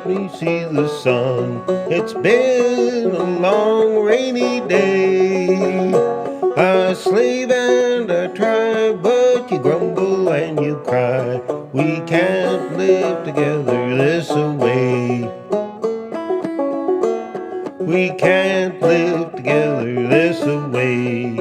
we see the sun. It's been a long rainy day. A slave and a tribe, but you grumble and you cry. We can't live together this away. We can't live together this away.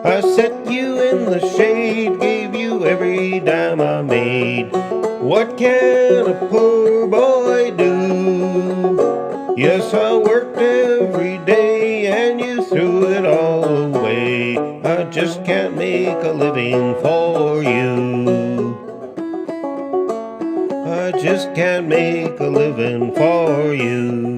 I set you in the shade, gave you every dime I made. What can a poor boy do? Yes, I worked every day and you threw it all away. I just can't make a living for you. I just can't make a living for you.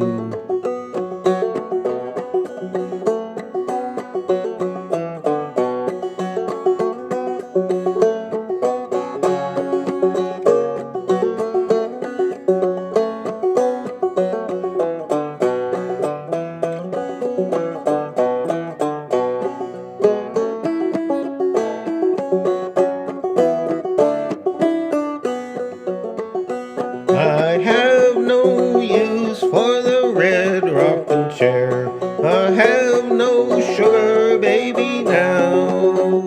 I have no use for the red rocking chair. I have no sugar baby now.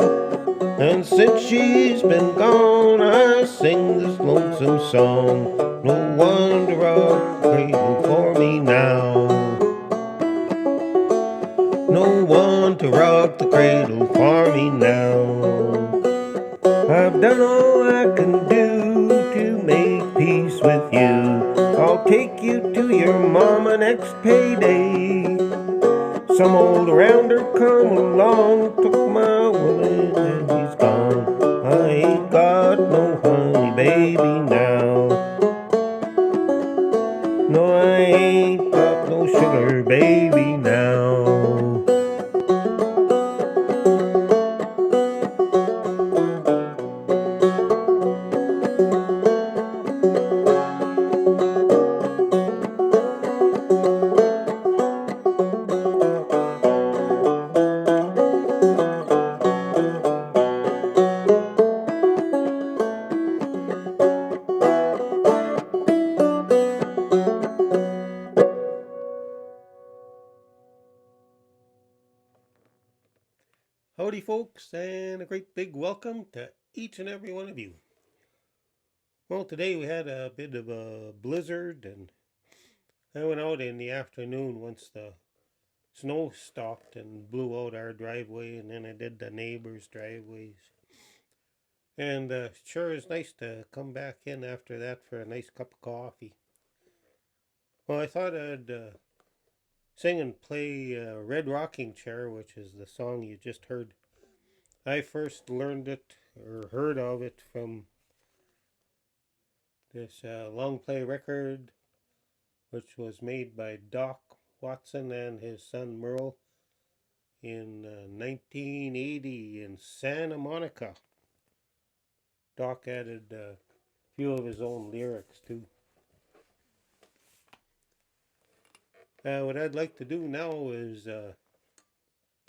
And since she's been gone, I sing this lonesome song. No one to rock the cradle for me now. No one to rock the cradle for me now. I've done all I can do to make peace with you. I'll take you to your mama next payday. Some old rounder come along, took my wallet and he's gone. I ain't got no honey baby now. No, I ain't got no sugar baby now. Howdy, folks, and a great big welcome to each and every one of you. Well, today we had a bit of a blizzard, and I went out in the afternoon once the snow stopped and blew out our driveway, and then I did the neighbors' driveways. And sure is nice to come back in after that for a nice cup of coffee. Well, I thought I'd sing and play Red Rocking Chair, which is the song you just heard. I first learned it or heard of it from this long play record, which was made by Doc Watson and his son Merle in 1980 in Santa Monica. Doc added a few of his own lyrics too. What I'd like to do now is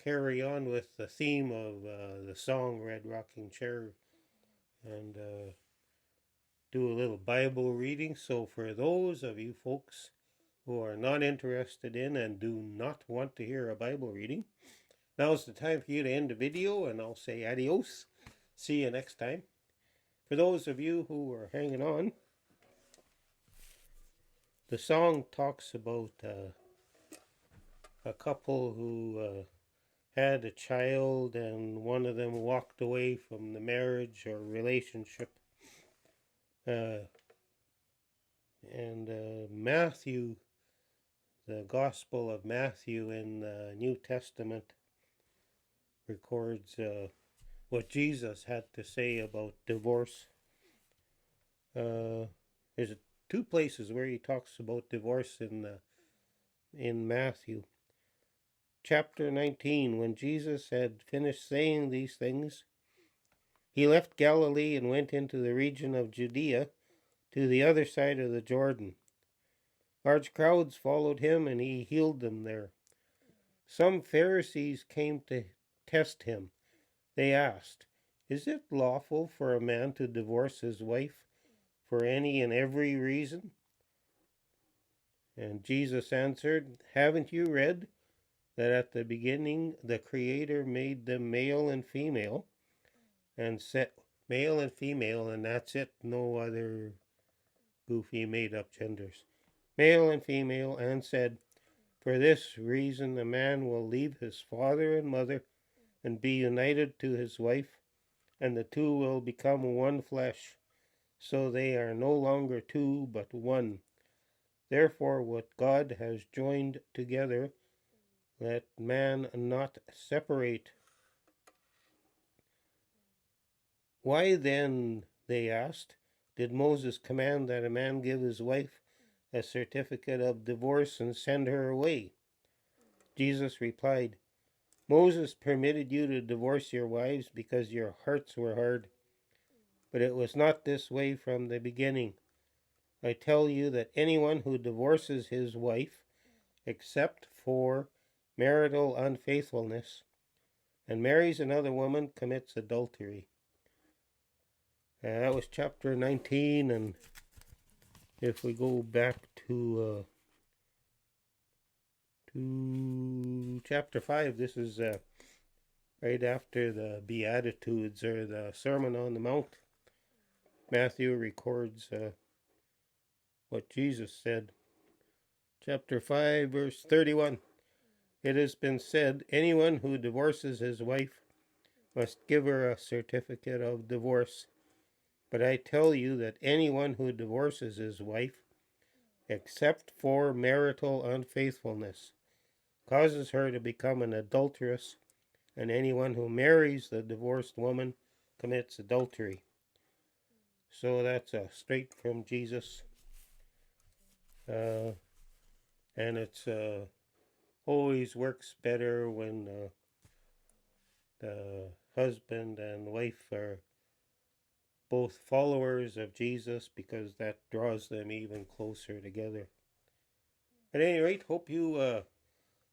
carry on with the theme of the song Red Rocking Chair and do a little Bible reading. So for those of you folks who are not interested in and do not want to hear a Bible reading, now's the time for you to end the video, and I'll say adios. See you next time. For those of you who are hanging on, the song talks about a couple who had a child and one of them walked away from the marriage or relationship. Matthew, the Gospel of Matthew in the New Testament, records what Jesus had to say about divorce. There's two places where he talks about divorce in Matthew. Chapter 19, when Jesus had finished saying these things, he left Galilee and went into the region of Judea to the other side of the Jordan. Large crowds followed him, and he healed them there. Some Pharisees came to test him. They asked, "Is it lawful for a man to divorce his wife for any and every reason?" And Jesus answered, haven't you read that at the beginning the Creator made them male and female, and set male and female, and that's it, no other goofy made up genders. Male and female, and said, for this reason a man will leave his father and mother and be united to his wife, and the two will become one flesh. So they are no longer two, but one. Therefore, what God has joined together, let man not separate. Why then, they asked, did Moses command that a man give his wife a certificate of divorce and send her away? Jesus replied, Moses permitted you to divorce your wives because your hearts were hard. But it was not this way from the beginning. I tell you that anyone who divorces his wife, except for marital unfaithfulness, and marries another woman, commits adultery. That was chapter 19, and if we go back to chapter 5, this is right after the Beatitudes, or the Sermon on the Mount. Matthew records what Jesus said. Chapter 5, verse 31. It has been said, anyone who divorces his wife must give her a certificate of divorce. But I tell you that anyone who divorces his wife, except for marital unfaithfulness, causes her to become an adulteress, and anyone who marries the divorced woman commits adultery. So that's straight from Jesus. And it's always works better when the husband and wife are both followers of Jesus, because that draws them even closer together. At any rate, hope you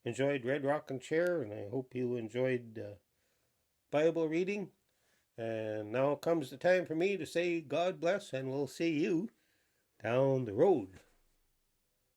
enjoyed Red Rockin' Chair, and I hope you enjoyed Bible reading. And now comes the time for me to say God bless, and we'll see you down the road.